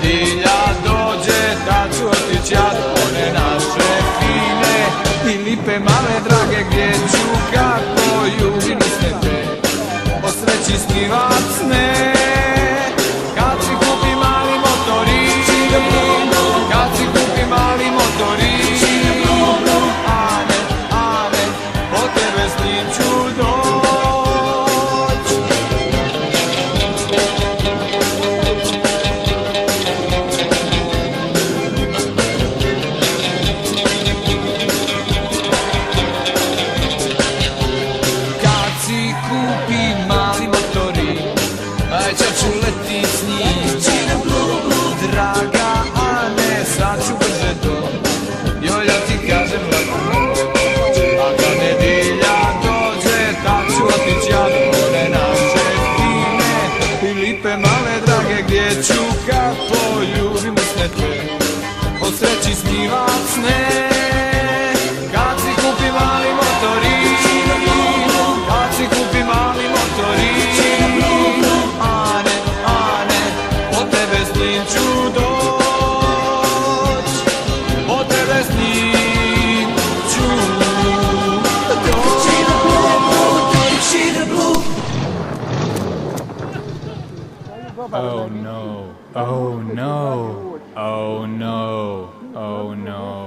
nedilja dođe, tad ću otići ja do one naše fine i lipe male drage, gdje ću kako ljubim sve te, o sreći snivat sne. Kad si kupi mali motorić, kad si kupi mali motorić, ane, ane, po tebe s njim ću doć. Kad si kupi mali motorić, aj ću letit s njim, draga Ane, sad ću brže to, joj ja ti kažem lako. A kad nedilja dođe, tad ću otići ja do one naše fine i lipe male drage, gdje ću kako ljubim sve te, o sreći snivat sne. Kad si kupi mali motorić, kad si kupi mali motorić, ane, ane, po tebe s njim ću doć, po tebe s njim ću doć. Oh no, oh no, oh no, oh no.